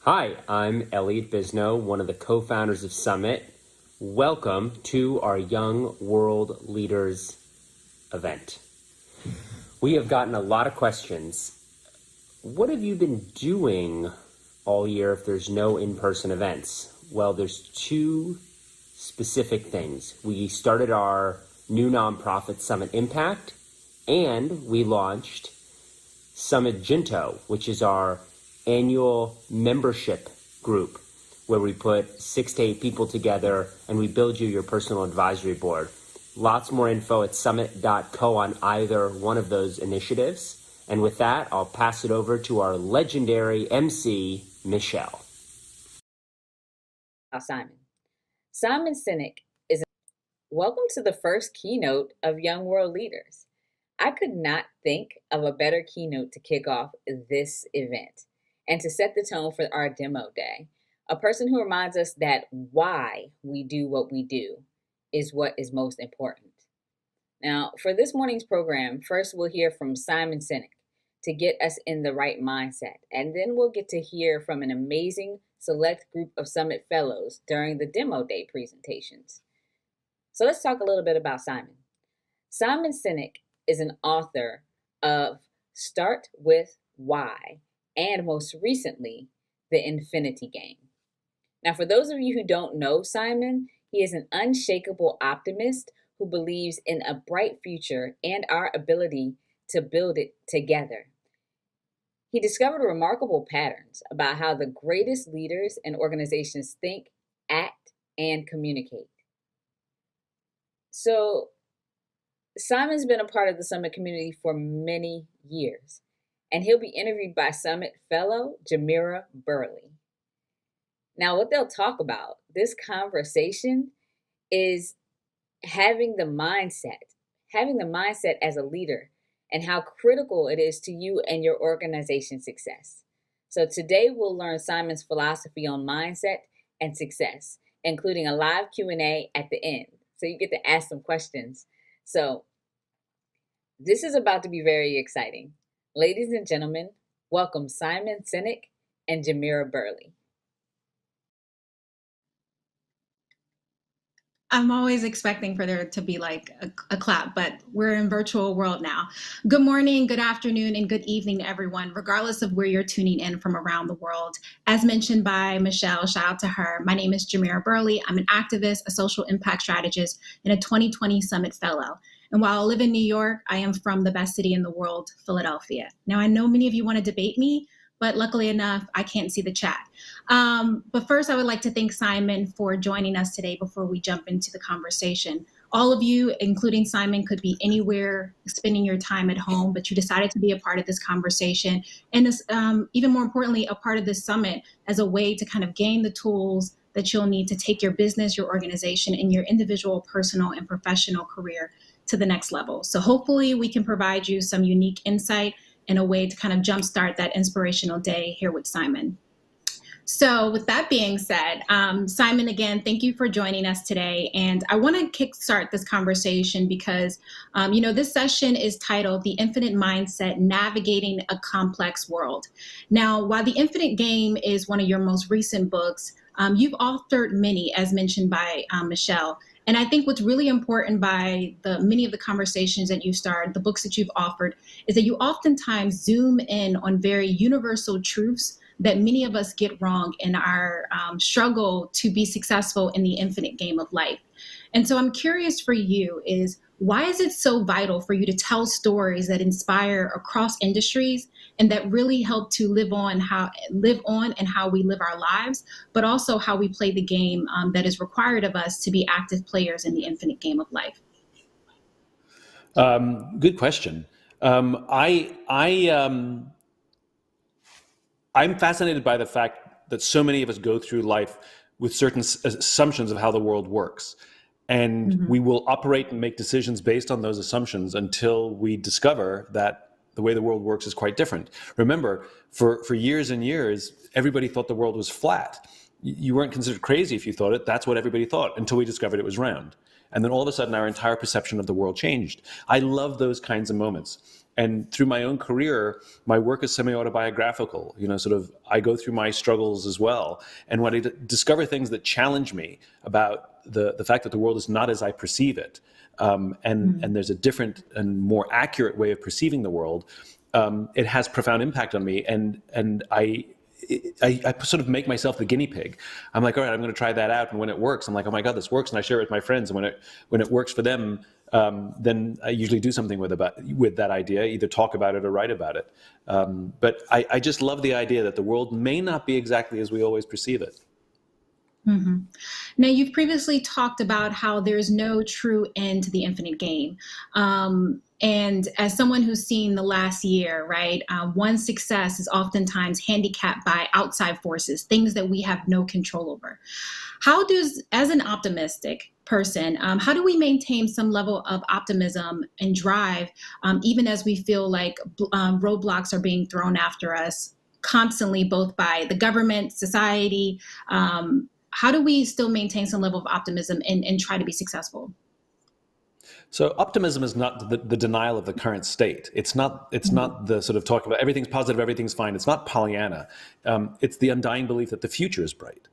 Hi, I'm Elliot Bisno, one of the co-founders of Summit. Welcome to our Young World Leaders event. We have gotten a lot of questions. What have you been doing all year if there's no in-person events? Well, there's two specific things. We started our new nonprofit Summit Impact, and we launched Summit Jinto, which is our annual membership group where we put 6 to 8 people together and we build you your personal advisory board. Lots more info at summit.co on either one of those initiatives. And with that, I'll pass it over to our legendary MC, Michelle. Simon Sinek is welcome to the first keynote of Young World Leaders. I could not think of a better keynote to kick off this event and to set the tone for our demo day. A person who reminds us that why we do what we do is what is most important. Now, for this morning's program, first we'll hear from Simon Sinek to get us in the right mindset, and then we'll get to hear from an amazing select group of Summit Fellows during the demo day presentations. So let's talk a little bit about Simon. Simon Sinek is an author of Start With Why, and most recently, The Infinity Game. Now, for those of you who don't know Simon, he is an unshakable optimist who believes in a bright future and our ability to build it together. He discovered remarkable patterns about how the greatest leaders and organizations think, act, and communicate. So, Simon's been a part of the Summit community for many years, and he'll be interviewed by Summit Fellow Jamira Burley. Now, what they'll talk about, this conversation, is having the mindset as a leader and how critical it is to you and your organization's success. So today we'll learn Simon's philosophy on mindset and success, including a live Q&A at the end. So you get to ask some questions. So this is about to be very exciting. Ladies and gentlemen, welcome Simon Sinek and Jamira Burley. I'm always expecting for there to be like a clap, but we're in virtual world now. Good morning, good afternoon, and good evening, everyone, regardless of where you're tuning in from around the world. As mentioned by Michelle, shout out to her. My name is Jamira Burley. I'm an activist, a social impact strategist, and a 2020 Summit Fellow. And while I live in New York, I am from the best city in the world, Philadelphia. Now, I know many of you want to debate me, but luckily enough, I can't see the chat. But first, I would like to thank Simon for joining us today before we jump into the conversation. All of you, including Simon, could be anywhere spending your time at home, but you decided to be a part of this conversation and even more importantly, a part of this summit as a way to kind of gain the tools that you'll need to take your business, your organization, and your individual, personal, and professional career to the next level. So hopefully we can provide you some unique insight and a way to kind of jumpstart that inspirational day here with Simon. So with that being said, Simon, again, thank you for joining us today. And I want to kickstart this conversation because, this session is titled The Infinite Mindset, Navigating a Complex World. Now, while The Infinite Game is one of your most recent books, you've authored many, as mentioned by Michelle. And I think what's really important by many of the conversations that you've started, the books that you've offered, is that you oftentimes zoom in on very universal truths that many of us get wrong in our struggle to be successful in the infinite game of life. And so I'm curious for you is, why is it so vital for you to tell stories that inspire across industries and that really help to live on and how we live our lives, but also how we play the game that is required of us to be active players in the infinite game of life? Good question. I'm fascinated by the fact that so many of us go through life with certain assumptions of how the world works. And we will operate and make decisions based on those assumptions until we discover that the way the world works is quite different. Remember, for years and years, everybody thought the world was flat. You weren't considered crazy if you thought it. That's what everybody thought until we discovered it was round. And then all of a sudden, our entire perception of the world changed. I love those kinds of moments. And through my own career, my work is semi-autobiographical. Sort of, I go through my struggles as well. And when I discover things that challenge me about the fact that the world is not as I perceive it, and there's a different and more accurate way of perceiving the world, it has profound impact on me. And I sort of make myself the guinea pig. I'm like, all right, I'm going to try that out. And when it works, I'm like, oh my God, this works. And I share it with my friends. And when it works for them, then I usually do something with that idea, either talk about it or write about it. But I just love the idea that the world may not be exactly as we always perceive it. Mm-hmm. Now, you've previously talked about how there's no true end to the infinite game. And as someone who's seen the last year, right, one's success is oftentimes handicapped by outside forces, things that we have no control over. As an optimistic person, how do we maintain some level of optimism and drive, even as we feel like roadblocks are being thrown after us constantly, both by the government, society? How do we still maintain some level of optimism and try to be successful? So optimism is not the denial of the current state. It's not the sort of talking about everything's positive, everything's fine. It's not Pollyanna. It's the undying belief that the future is bright.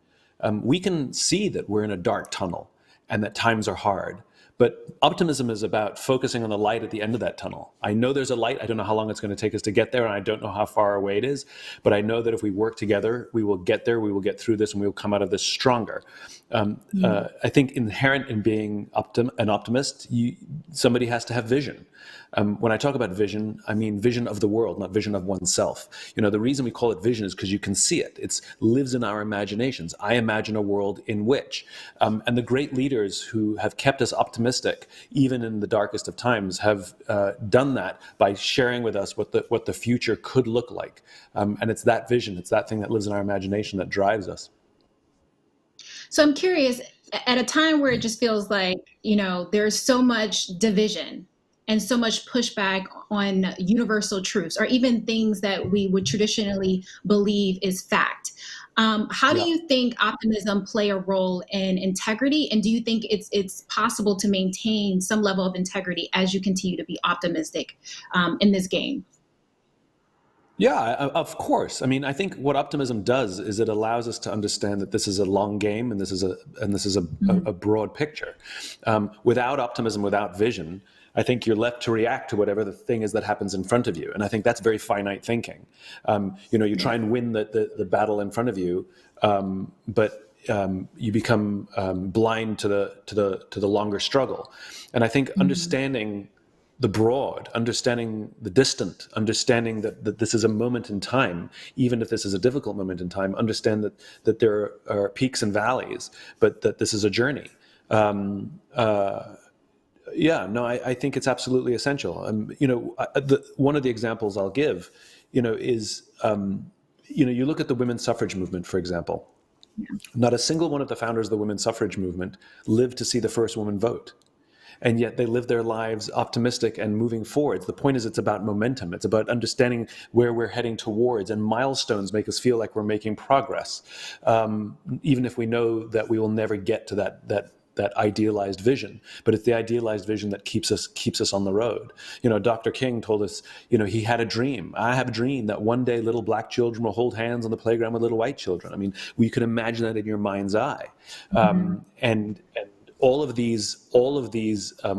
We can see that we're in a dark tunnel and that times are hard. But optimism is about focusing on the light at the end of that tunnel. I know there's a light. I don't know how long it's going to take us to get there, and I don't know how far away it is. But I know that if we work together, we will get there, we will get through this, and we will come out of this stronger. I think inherent in being an optimist, somebody has to have vision. When I talk about vision, I mean vision of the world, not vision of oneself. The reason we call it vision is because you can see it. It lives in our imaginations. I imagine a world in which, and the great leaders who have kept us optimistic, even in the darkest of times, have done that by sharing with us what the future could look like. And it's that vision, it's that thing that lives in our imagination that drives us. So I'm curious, at a time where it just feels like, there's so much division and so much pushback on universal truths, or even things that we would traditionally believe is fact. How do you think optimism play a role in integrity? And do you think it's possible to maintain some level of integrity as you continue to be optimistic in this game? Yeah, of course. I mean, I think what optimism does is it allows us to understand that this is a long game and this is a broad picture. Without optimism, without vision, I think you're left to react to whatever the thing is that happens in front of you. And I think that's very finite thinking. You try and win the battle in front of you, but you become blind to the longer struggle. And I think understanding the broad, understanding the distant, understanding that this is a moment in time, even if this is a difficult moment in time, understand that there are peaks and valleys, but that this is a journey. I think it's absolutely essential. One of the examples I'll give, is, you look at the women's suffrage movement, for example. Yeah. Not a single one of the founders of the women's suffrage movement lived to see the first woman vote. And yet they live their lives optimistic and moving forward. The point is, it's about momentum. It's about understanding where we're heading towards, and milestones make us feel like we're making progress, even if we know that we will never get to that idealized vision. But it's the idealized vision that keeps us on the road. Dr. King told us, he had a dream. I have a dream that one day little black children will hold hands on the playground with little white children. I mean, we could imagine that in your mind's eye. And all of these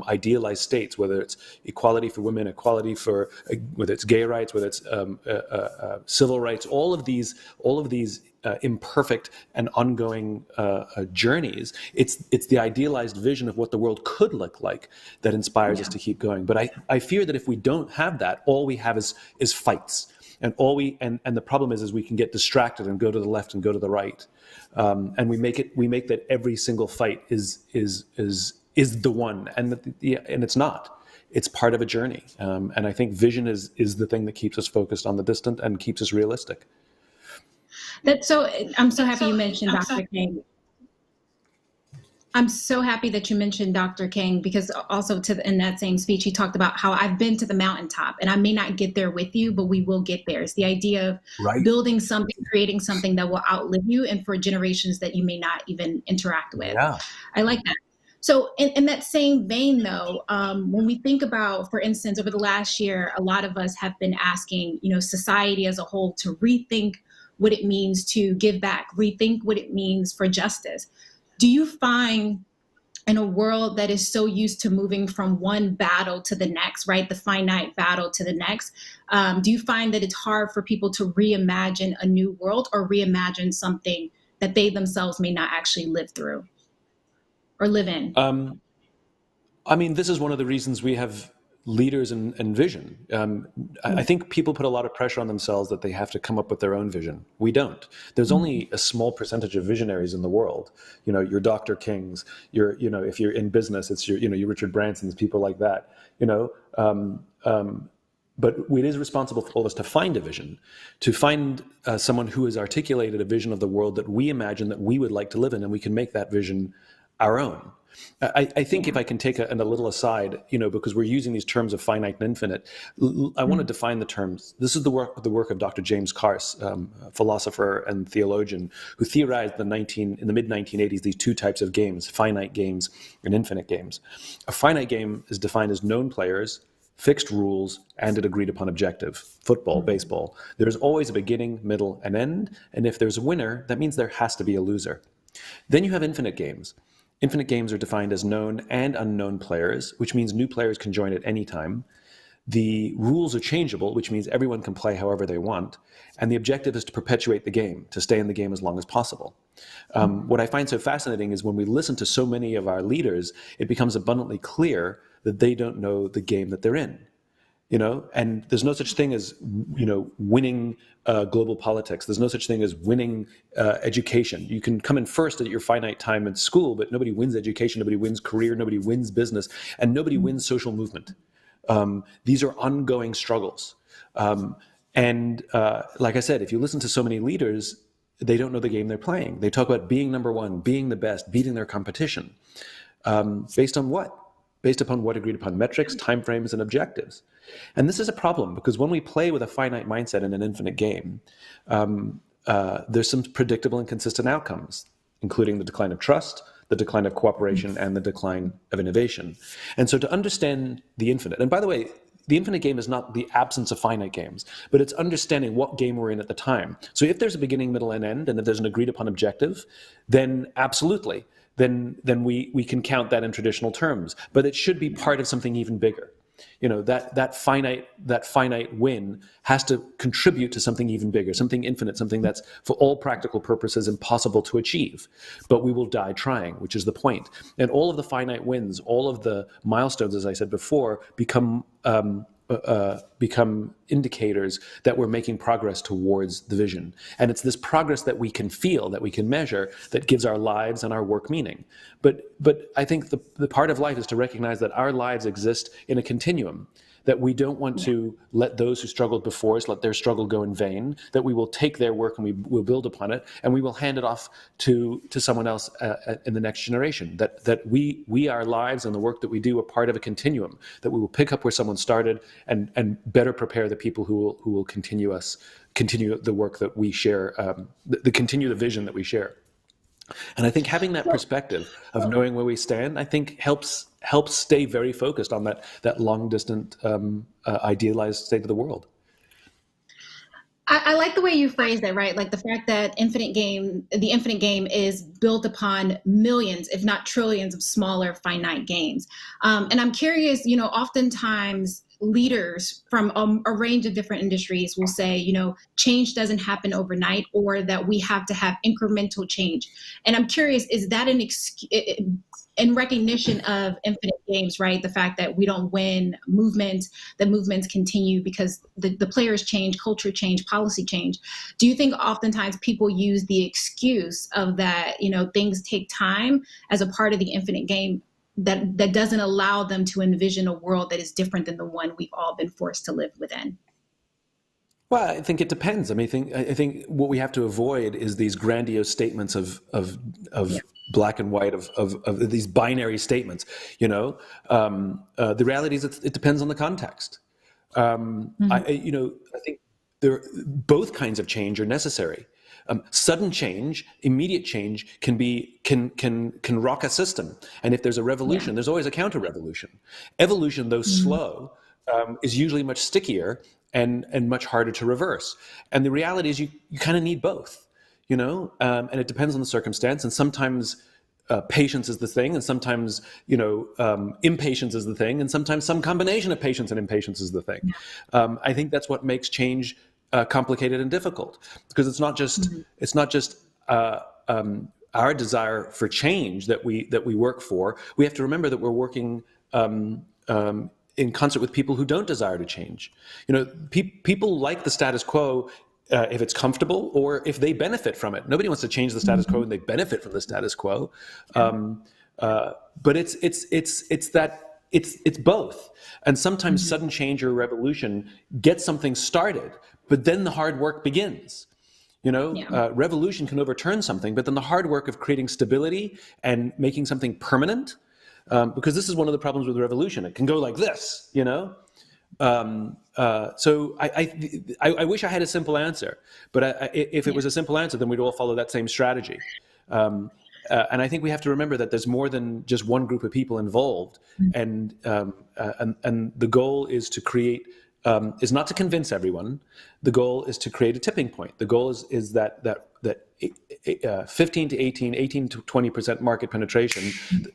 idealized states, whether it's equality for women, equality for whether it's gay rights, whether it's civil rights, all of these imperfect and ongoing journeys. It's the idealized vision of what the world could look like that inspires us to keep going. But I fear that if we don't have that, all we have is fights. And the problem is we can get distracted and go to the left and go to the right, and we make that every single fight is the one, and it's not. It's part of a journey, and I think vision is the thing that keeps us focused on the distant and keeps us realistic. I'm so happy you mentioned Dr. King. I'm so happy that you mentioned Dr. King, because also in that same speech, he talked about how I've been to the mountaintop and I may not get there with you, but we will get there. It's the idea of building something, creating something that will outlive you and for generations that you may not even interact with. Yeah. I like that. So in that same vein, though, when we think about, for instance, over the last year, a lot of us have been asking, society as a whole to rethink what it means to give back, rethink what it means for justice. Do you find in a world that is so used to moving from one battle to the next, right, the finite battle to the next, do you find that it's hard for people to reimagine a new world or reimagine something that they themselves may not actually live through or live in? I mean, this is one of the reasons we have leaders and vision. I think people put a lot of pressure on themselves that they have to come up with their own vision. We don't. There's only a small percentage of visionaries in the world. Your Dr. Kings, if you're in business, it's your Richard Bransons, people like that, but it is responsible for all of us to find a vision, to find someone who has articulated a vision of the world that we imagine that we would like to live in, and we can make that vision our own. I think if I can take a little aside, because we're using these terms of finite and infinite, I want to define the terms. This is the work of Dr. James Carse, philosopher and theologian, who theorized in the mid-1980s these two types of games, finite games and infinite games. A finite game is defined as known players, fixed rules, and an agreed upon objective. Football, baseball. There's always a beginning, middle, and end, and if there's a winner, that means there has to be a loser. Then you have infinite games. Infinite games are defined as known and unknown players, which means new players can join at any time. The rules are changeable, which means everyone can play however they want. And the objective is to perpetuate the game, to stay in the game as long as possible. What I find so fascinating is when we listen to so many of our leaders, it becomes abundantly clear that they don't know the game that they're in. And there's no such thing as, winning global politics. There's no such thing as winning education. You can come in first at your finite time in school, but nobody wins education, nobody wins career, nobody wins business, and nobody wins social movement. These are ongoing struggles. And like I said, if you listen to so many leaders, they don't know the game they're playing. They talk about being number one, being the best, beating their competition. Based on what? Based upon what agreed upon metrics, timeframes, and objectives. And this is a problem because when we play with a finite mindset in an infinite game, there's some predictable and consistent outcomes, including the decline of trust, the decline of cooperation, and the decline of innovation. And so to understand the infinite, and by the way, the infinite game is not the absence of finite games, but it's understanding what game we're in at the time. So if there's a beginning, middle, and end, and if there's an agreed upon objective, then absolutely. Then we can count that in traditional terms. But it should be part of something even bigger. That finite win has to contribute to something even bigger, something infinite, something that's for all practical purposes impossible to achieve. But we will die trying, which is the point. And all of the finite wins, all of the milestones, as I said before, become indicators that we're making progress towards the vision. And it's this progress that we can feel, that we can measure, that gives our lives and our work meaning. But I think the part of life is to recognize that our lives exist in a continuum, that we don't want to let those who struggled before us, let their struggle go in vain, that we will take their work and we will build upon it, and we will hand it off to someone else in the next generation, that we, our lives and the work that we do are part of a continuum, that we will pick up where someone started and better prepare the people who will continue the work that we share, continue the vision that we share. And I think having that perspective of knowing where we stand, I think helps stay very focused on that long distant idealized state of the world. I like the way you phrased it, right? Like the fact that the infinite game is built upon millions, if not trillions of smaller finite games. And I'm curious, oftentimes leaders from a range of different industries will say, change doesn't happen overnight, or that we have to have incremental change. And I'm curious, is that in recognition of infinite games, right? The fact that we don't win movements, that movements continue because the players change, culture change, policy change. Do you think oftentimes people use the excuse of that, things take time as a part of the infinite game that doesn't allow them to envision a world that is different than the one we've all been forced to live within? Well, I think it depends. I think what we have to avoid is these grandiose statements of black and white, of these binary statements. The reality is it depends on the context. I think both kinds of change are necessary. Sudden change, immediate change can rock a system. And if there's a revolution, there's always a counter-revolution. Evolution, though slow, is usually much stickier and much harder to reverse. And the reality is you kind of need both, and it depends on the circumstance. And sometimes patience is the thing, and sometimes impatience is the thing, and sometimes some combination of patience and impatience is the thing. I think that's what makes change complicated and difficult, because it's not just our desire for change that we work for. We have to remember that we're working in concert with people who don't desire to change. People like the status quo if it's comfortable or if they benefit from it. Nobody wants to change the status quo and they benefit from the status quo. But it's both. And sometimes sudden change or revolution gets something started, but then the hard work begins. Revolution can overturn something, but then the hard work of creating stability and making something permanent, because this is one of the problems with revolution. It can go like this, So I wish I had a simple answer, but if it was a simple answer, then we'd all follow that same strategy. And I think we have to remember that there's more than just one group of people involved, and the goal is to create. Is not to convince everyone. The goal is to create a tipping point. The goal is that 15 to 18 to 20% market penetration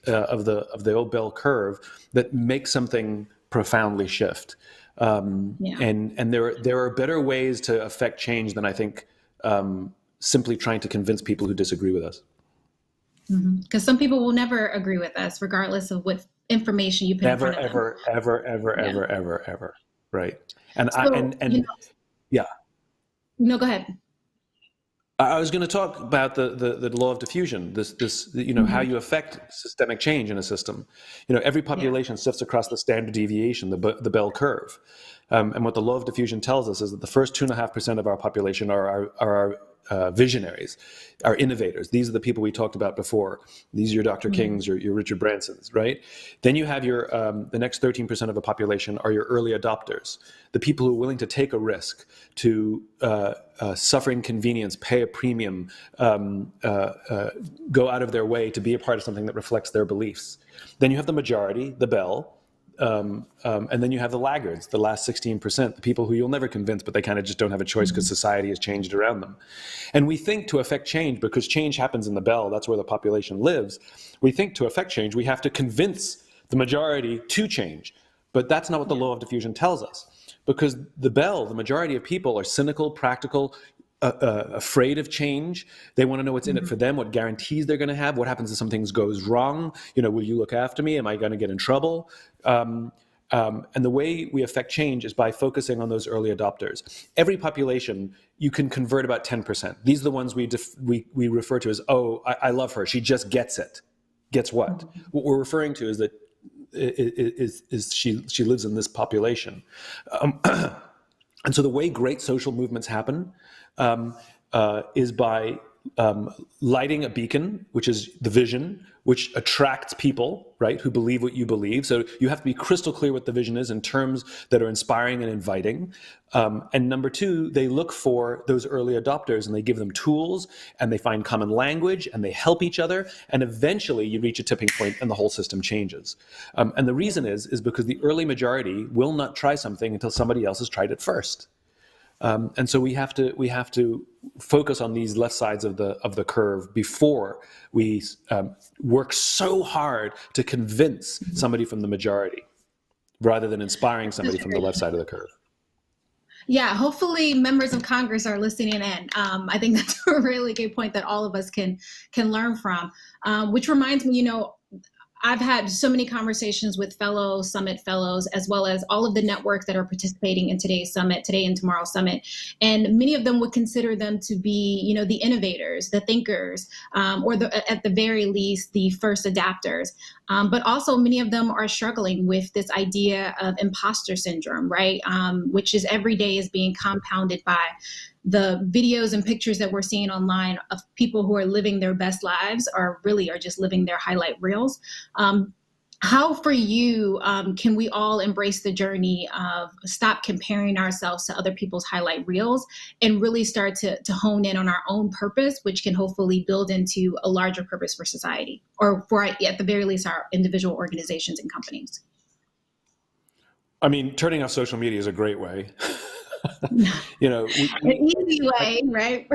of the old bell curve that makes something profoundly shift. And there are better ways to affect change than I think simply trying to convince people who disagree with us. Because some people will never agree with us, regardless of what information you put in front of them. Ever. Right. And So, yeah. No, go ahead. I was going to talk about the law of diffusion, this how you affect systemic change in a system. Every population sifts across the standard deviation, the bell curve. And what the law of diffusion tells us is that the first 2.5% of our population are our visionaries, our innovators. These are the people we talked about before. These are your Dr. Kings, your Richard Bransons, right? Then you have your the next 13% of the population are your early adopters, the people who are willing to take a risk, to suffer inconvenience, pay a premium, go out of their way to be a part of something that reflects their beliefs. Then you have the majority, the bell. And then you have the laggards, the last 16%, the people who you'll never convince, but they kind of just don't have a choice because society has changed around them. And we think to affect change, because change happens in the bell, that's where the population lives, we think to affect change, we have to convince the majority to change. But that's not what the law of diffusion tells us. Because the bell, the majority of people are cynical, practical, afraid of change. They want to know what's in it for them, what guarantees they're going to have, what happens if something goes wrong. Will you look after me? Am I going to get in trouble? And the way we affect change is by focusing on those early adopters. Every population, you can convert about 10%. These are the ones we refer to as, I love her. She just gets it. Gets what? What we're referring to is that she lives in this population. And so the way great social movements happen is by lighting a beacon, which is the vision, which attracts people, right, who believe what you believe. So you have to be crystal clear what the vision is in terms that are inspiring and inviting. And number two, they look for those early adopters and they give them tools and they find common language and they help each other. And eventually you reach a tipping point and the whole system changes. And the reason is because the early majority will not try something until somebody else has tried it first. And so we have to focus on these left sides of the curve before we work so hard to convince somebody from the majority, rather than inspiring somebody from the left side of the curve. Yeah, hopefully members of Congress are listening in. I think that's a really good point that all of us can learn from, which reminds me, I've had so many conversations with fellow Summit fellows, as well as all of the networks that are participating in today's Summit, today and tomorrow's Summit. And many of them would consider them to be, the innovators, the thinkers, or at the very least, the first adapters. But also many of them are struggling with this idea of imposter syndrome, right? Which is every day is being compounded by the videos and pictures that we're seeing online of people who are living their best lives, or really are just living their highlight reels. How for you can we all embrace the journey of stop comparing ourselves to other people's highlight reels and really start to hone in on our own purpose, which can hopefully build into a larger purpose for society, or for, at the very least, our individual organizations and companies? I mean, turning off social media is a great way. An easy way, right?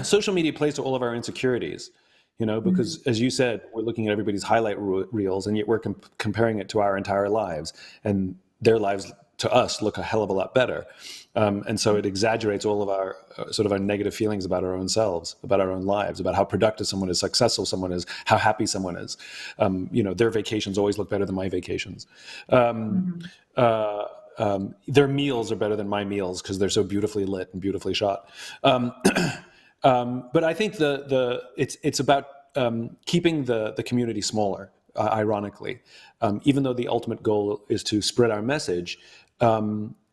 Social media plays to all of our insecurities, because as you said, we're looking at everybody's highlight reels, and yet we're comparing it to our entire lives, and their lives to us look a hell of a lot better. And so it exaggerates all of our sort of our negative feelings about our own selves, about our own lives, about how productive someone is, successful someone is, how happy someone is. Their vacations always look better than my vacations. Their meals are better than my meals because they're so beautifully lit and beautifully shot. But I think it's about keeping the community smaller. Ironically, even though the ultimate goal is to spread our message,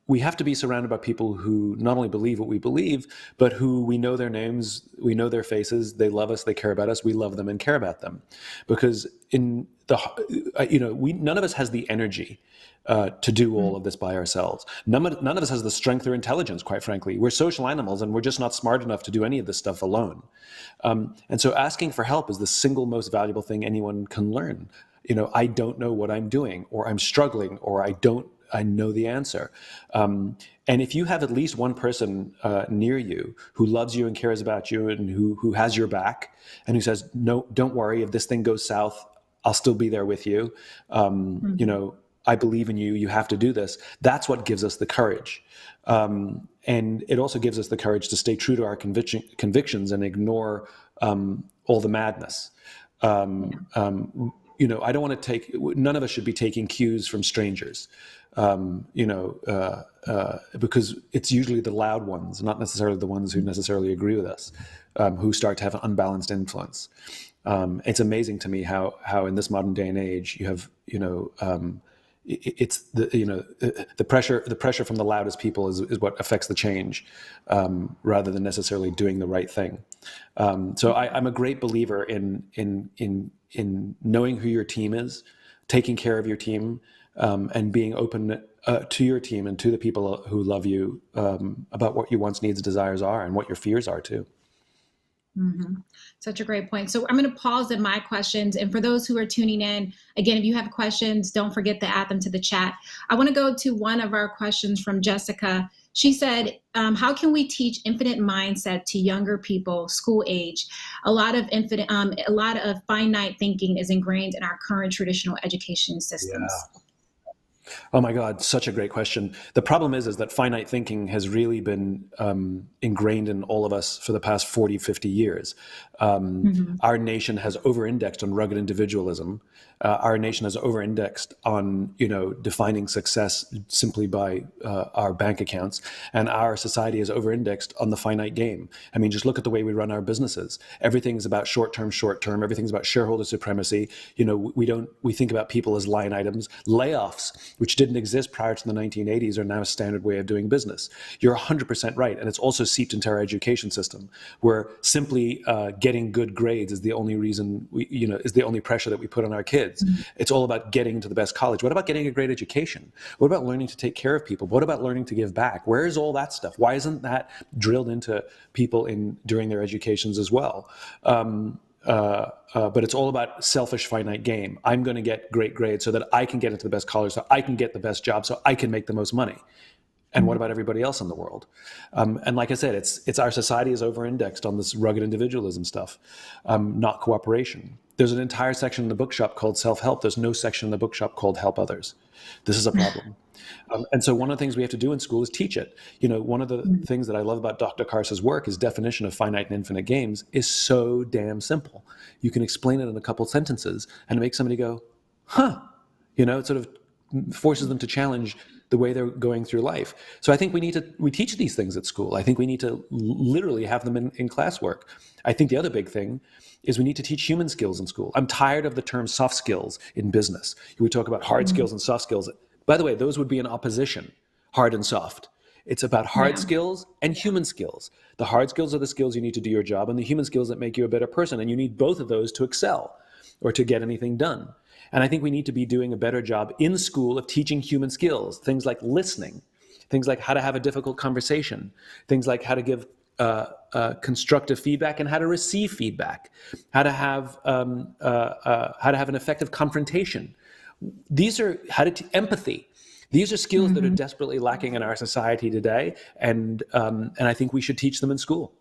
we have to be surrounded by people who not only believe what we believe, but who we know their names, we know their faces, they love us, they care about us, we love them and care about them. Because none of us has the energy to do all of this by ourselves. None of us has the strength or intelligence, quite frankly. We're social animals, and we're just not smart enough to do any of this stuff alone. And so asking for help is the single most valuable thing anyone can learn. I don't know what I'm doing, or I'm struggling, or I know the answer. And if you have at least one person near you who loves you and cares about you and who has your back and who says, no, don't worry, if this thing goes south, I'll still be there with you. I believe in you. You have to do this. That's what gives us the courage. And it also gives us the courage to stay true to our convictions and ignore all the madness. I don't want to none of us should be taking cues from strangers, because it's usually the loud ones, not necessarily the ones who necessarily agree with us, who start to have an unbalanced influence. It's amazing to me how in this modern day and age you have, it's the pressure from the loudest people is what affects the change, rather than necessarily doing the right thing. So I'm a great believer in knowing who your team is, taking care of your team, and being open to your team and to the people who love you, about what your wants, needs, desires are, and what your fears are too. Mm-hmm. Such a great point. So I'm going to pause in my questions. And for those who are tuning in, again, if you have questions, don't forget to add them to the chat. I want to go to one of our questions from Jessica. She said, how can we teach infinite mindset to younger people, school age? A lot of finite thinking is ingrained in our current traditional education systems. Yeah. Oh my God, such a great question. The problem is that finite thinking has really been ingrained in all of us for the past 40, 50 years. Our nation has over-indexed on rugged individualism. Our nation has over-indexed on, defining success simply by our bank accounts. And our society is over-indexed on the finite game. I mean, just look at the way we run our businesses. Everything's about short-term. Everything's about shareholder supremacy. We think about people as line items. Layoffs, which didn't exist prior to the 1980s, are now a standard way of doing business. You're 100% right. And it's also seeped into our education system, where simply getting good grades is the only reason is the only pressure that we put on our kids. It's all about getting to the best college. What about getting a great education? What about learning to take care of people? What about learning to give back? Where is all that stuff? Why isn't that drilled into people during their educations as well? But it's all about selfish, finite game. I'm going to get great grades so that I can get into the best college, so I can get the best job, so I can make the most money. And what about everybody else in the world? And like I said, it's our society is over-indexed on this rugged individualism stuff, not cooperation. There's an entire section in the bookshop called self-help. There's no section in the bookshop called help others. This is a problem. And so one of the things we have to do in school is teach it. One of the things that I love about Dr. Karsa's work, his definition of finite and infinite games, is so damn simple. You can explain it in a couple sentences and make somebody go, huh. It sort of forces them to challenge the way they're going through life. So I think we teach these things at school. I think we need to literally have them in classwork. I think the other big thing is we need to teach human skills in school. I'm tired of the term soft skills in business. We talk about hard skills and soft skills. By the way, those would be in opposition, hard and soft. It's about hard skills and human skills. The hard skills are the skills you need to do your job, and the human skills that make you a better person. And you need both of those to excel. or to get anything done. And I think we need to be doing a better job in school of teaching human skills, things like listening, things like how to have a difficult conversation, things like how to give constructive feedback and how to receive feedback, how to have an effective confrontation. These are empathy. These are skills that are desperately lacking in our society today, and I think we should teach them in school.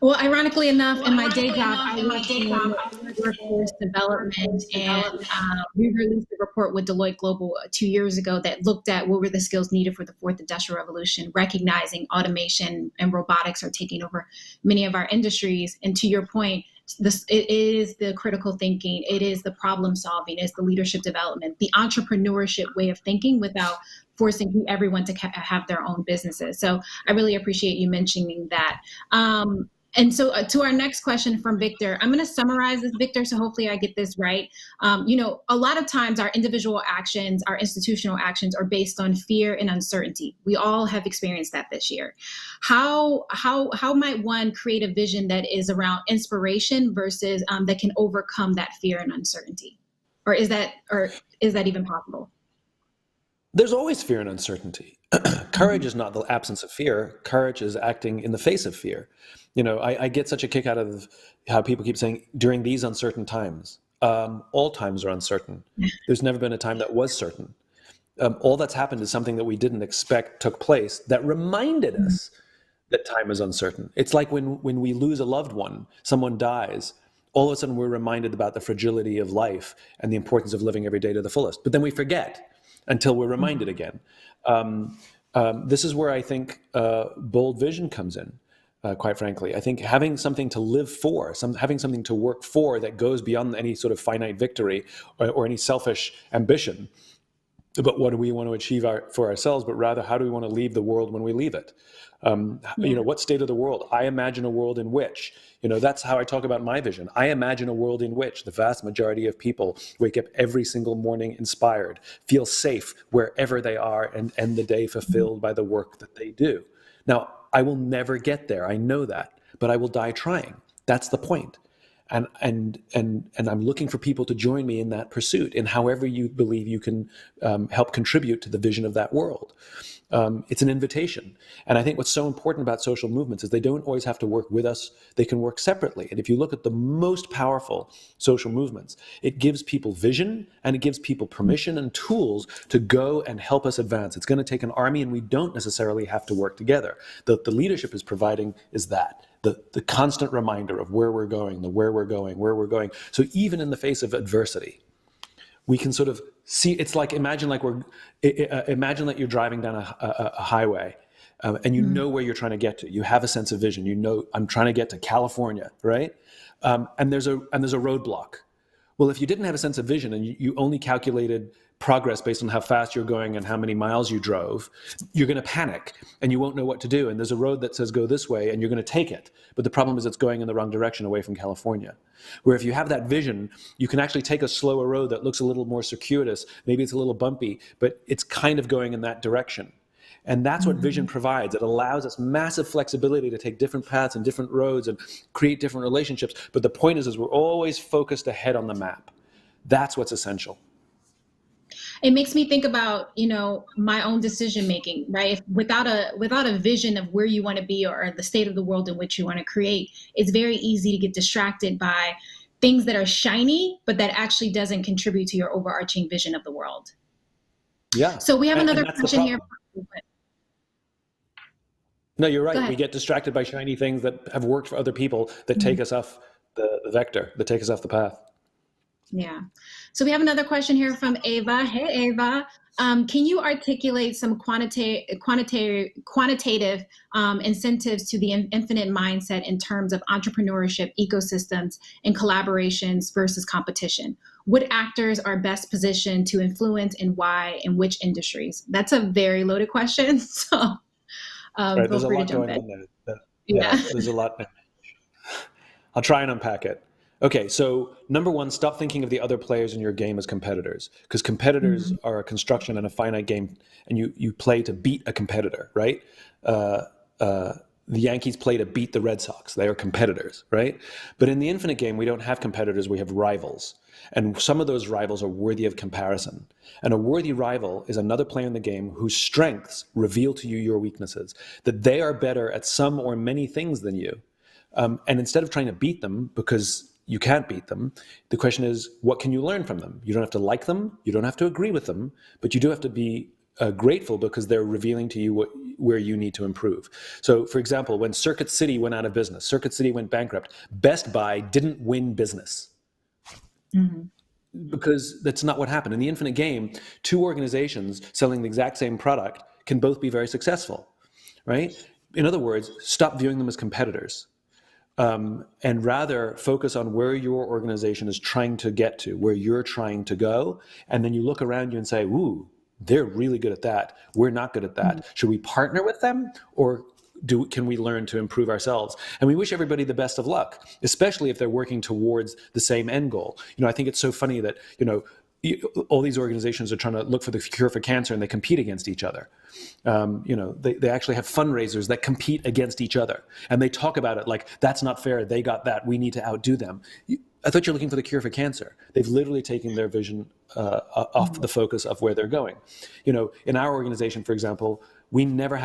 Well, ironically enough, in my day job, I work in workforce development, and we released a report with Deloitte Global 2 years ago that looked at what were the skills needed for the fourth industrial revolution, recognizing automation and robotics are taking over many of our industries. And to your point, it is the critical thinking, it is the problem solving, it's the leadership development, the entrepreneurship way of thinking without forcing everyone to have their own businesses. So I really appreciate you mentioning that. And so to our next question from Victor, I'm going to summarize this, Victor, so hopefully I get this right. A lot of times our individual actions, our institutional actions are based on fear and uncertainty. We all have experienced that this year. How might one create a vision that is around inspiration versus that can overcome that fear and uncertainty? Or is that even possible? There's always fear and uncertainty. Courage is not the absence of fear. Courage is acting in the face of fear. I get such a kick out of how people keep saying during these uncertain times. All times are uncertain. There's never been a time that was certain. All that's happened is something that we didn't expect took place that reminded us that time is uncertain. It's like when we lose a loved one, someone dies, all of a sudden we're reminded about the fragility of life and the importance of living every day to the fullest. But then we forget until we're reminded again. This is where I think bold vision comes in. Quite frankly, I think having something to live for, having something to work for that goes beyond any sort of finite victory or any selfish ambition about what do we want to achieve for ourselves, but rather how do we want to leave the world when we leave it? What state of the world? I imagine a world in which, that's how I talk about my vision. I imagine a world in which the vast majority of people wake up every single morning inspired, feel safe wherever they are, and end the day fulfilled by the work that they do. Now, I will never get there. I know that, but I will die trying. That's the point. And I'm looking for people to join me in that pursuit, in however you believe you can help contribute to the vision of that world. It's an invitation. And I think what's so important about social movements is they don't always have to work with us. They can work separately. And if you look at the most powerful social movements, it gives people vision and it gives people permission and tools to go and help us advance. It's going to take an army, and we don't necessarily have to work together. The leadership is providing is that. The constant reminder of where we're going, where we're going. So even in the face of adversity, we can sort of see. It's like imagine that you're driving down a highway, and you know where you're trying to get to. You have a sense of vision. You know, I'm trying to get to California, right? And there's a roadblock. Well, if you didn't have a sense of vision and you only calculated progress based on how fast you're going and how many miles you drove, you're going to panic and you won't know what to do. And there's a road that says go this way and you're going to take it. But the problem is it's going in the wrong direction away from California. Where if you have that vision, you can actually take a slower road that looks a little more circuitous. Maybe it's a little bumpy, but it's kind of going in that direction. And that's what vision provides. It allows us massive flexibility to take different paths and different roads and create different relationships. But the point is we're always focused ahead on the map. That's what's essential. It makes me think about, my own decision making, right? Without a vision of where you want to be or the state of the world in which you want to create, it's very easy to get distracted by things that are shiny, but that actually doesn't contribute to your overarching vision of the world. Yeah. So we have another question here. No, you're right. We get distracted by shiny things that have worked for other people that take us off the vector, that take us off the path. Yeah. So we have another question here from Ava. Hey, Ava. Can you articulate some quantitative incentives to the infinite mindset in terms of entrepreneurship, ecosystems, and collaborations versus competition? What actors are best positioned to influence and why, in which industries? That's a very loaded question. So right, feel free to jump in. There's a lot. I'll try and unpack it. Okay, so number one, stop thinking of the other players in your game as competitors, because competitors are a construction in a finite game, and you play to beat a competitor, right? the Yankees play to beat the Red Sox. They are competitors, right? But in the infinite game, we don't have competitors, we have rivals. And some of those rivals are worthy of comparison. And a worthy rival is another player in the game whose strengths reveal to you your weaknesses, that they are better at some or many things than you. And instead of trying to beat them, because you can't beat them, the question is, what can you learn from them? You don't have to like them, you don't have to agree with them, but you do have to be grateful because they're revealing to you where you need to improve. So, for example, when Circuit City went out of business, Circuit City went bankrupt, Best Buy didn't win business. Because that's not what happened. In the infinite game, two organizations selling the exact same product can both be very successful, right? In other words, stop viewing them as competitors. And rather focus on where your organization is trying to get to, where you're trying to go. And then you look around you and say, ooh, they're really good at that. We're not good at that. Should we partner with them, or can we learn to improve ourselves? And we wish everybody the best of luck, especially if they're working towards the same end goal. I think it's so funny that, all these organizations are trying to look for the cure for cancer and they compete against each other. They actually have fundraisers that compete against each other. And they talk about it like, that's not fair. They got that. We need to outdo them. I thought you're looking for the cure for cancer. They've literally taken their vision off the focus of where they're going. In our organization, for example, we never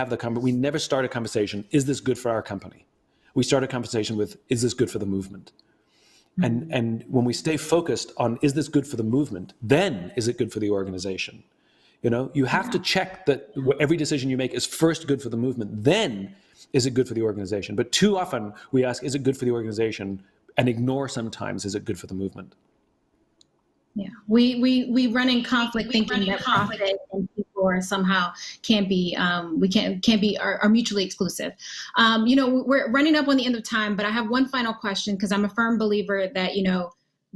start a conversation, is this good for our company? We start a conversation with, is this good for the movement? And when we stay focused on, is this good for the movement, then is it good for the organization? You have to check that every decision you make is first good for the movement, then is it good for the organization? But too often we ask, is it good for the organization? And ignore sometimes, is it good for the movement? Yeah, we run in conflict thinking that profit and people are somehow can't be are mutually exclusive. We're running up on the end of time, but I have one final question, because I'm a firm believer that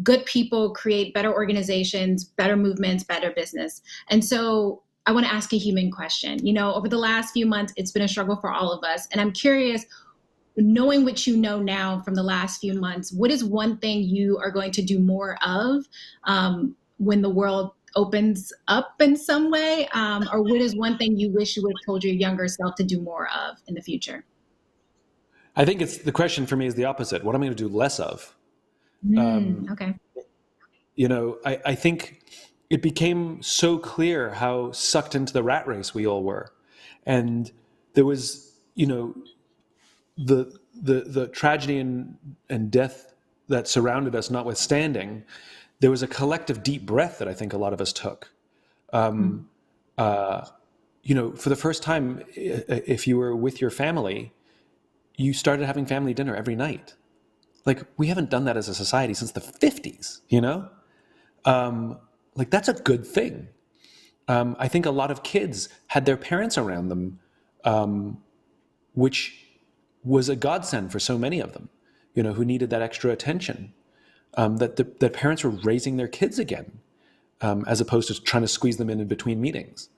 good people create better organizations, better movements, better business. And so I want to ask a human question. Over the last few months, it's been a struggle for all of us, and I'm curious, knowing what you know now from the last few months, what is one thing you are going to do more of when the world opens up in some way? Or what is one thing you wish you would have told your younger self to do more of in the future? I think the question for me is the opposite. What am I going to do less of? Okay. I think it became so clear how sucked into the rat race we all were. And there was, the tragedy and death that surrounded us notwithstanding, there was a collective deep breath that I think a lot of us took. For the first time, if you were with your family, you started having family dinner every night. Like, we haven't done that as a society since the 50s, that's a good thing. I think a lot of kids had their parents around them, which was a godsend for so many of them, who needed that extra attention, that parents were raising their kids again, as opposed to trying to squeeze them in between meetings.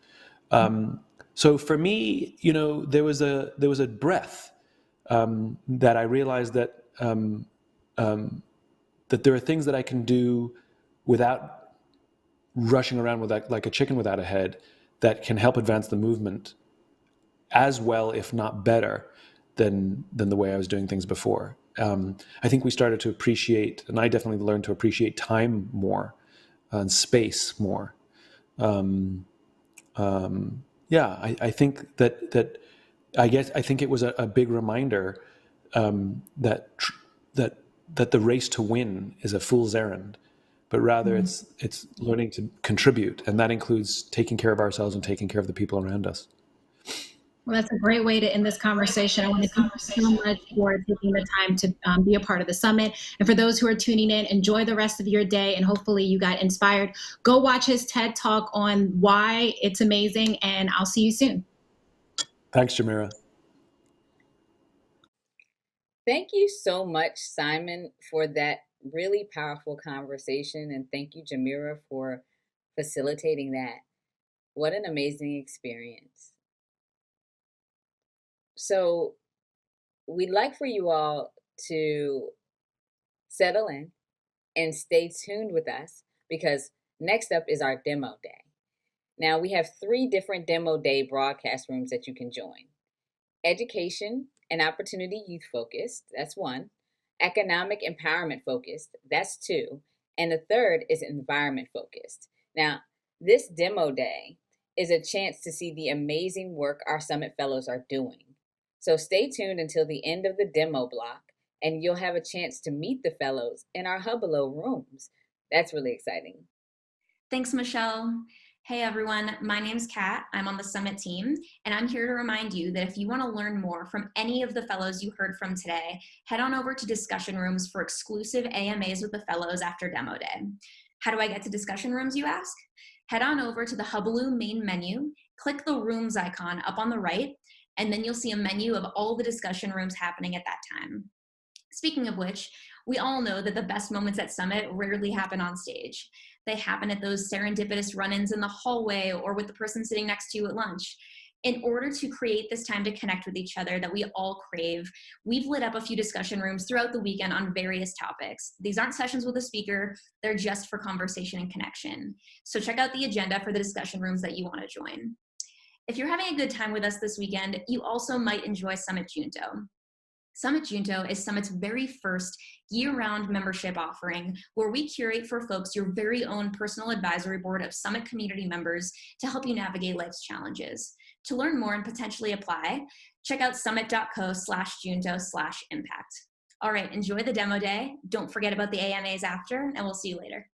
So for me, there was a breath that I realized that that there are things that I can do without rushing around like a chicken without a head, that can help advance the movement as well, if not better, than the way I was doing things before. I think we started to appreciate, and I definitely learned to appreciate, time more and space more. I think that I think it was a big reminder that the race to win is a fool's errand, but rather it's learning to contribute, and that includes taking care of ourselves and taking care of the people around us. Well, that's a great way to end this conversation. I want to thank you so much for taking the time to be a part of the summit. And for those who are tuning in, enjoy the rest of your day, and hopefully you got inspired. Go watch his TED Talk on why it's amazing, and I'll see you soon. Thanks, Jamira. Thank you so much, Simon, for that really powerful conversation. And thank you, Jamira, for facilitating that. What an amazing experience. So we'd like for you all to settle in and stay tuned with us, because next up is our demo day. Now, we have 3 different demo day broadcast rooms that you can join: education and opportunity youth focused. That's one. Economic empowerment focused. That's two. And the third is environment focused. Now, this demo day is a chance to see the amazing work our Summit Fellows are doing. So stay tuned until the end of the demo block, and you'll have a chance to meet the fellows in our hub below rooms. That's really exciting. Thanks, Michelle. Hey everyone, my name's Kat. I'm on the Summit team, and I'm here to remind you that if you want to learn more from any of the fellows you heard from today, head on over to discussion rooms for exclusive AMAs with the fellows after demo day. How do I get to discussion rooms, you ask? Head on over to the Hubbaloo main menu, click the rooms icon up on the right, and then you'll see a menu of all the discussion rooms happening at that time. Speaking of which, we all know that the best moments at Summit rarely happen on stage. They happen at those serendipitous run-ins in the hallway or with the person sitting next to you at lunch. In order to create this time to connect with each other that we all crave, we've lit up a few discussion rooms throughout the weekend on various topics. These aren't sessions with a speaker, they're just for conversation and connection. So check out the agenda for the discussion rooms that you want to join. If you're having a good time with us this weekend, you also might enjoy Summit Junto. Summit Junto is Summit's very first year-round membership offering, where we curate for folks your very own personal advisory board of Summit community members to help you navigate life's challenges. To learn more and potentially apply, check out summit.co/junto/impact. All right, enjoy the demo day. Don't forget about the AMAs after, and we'll see you later.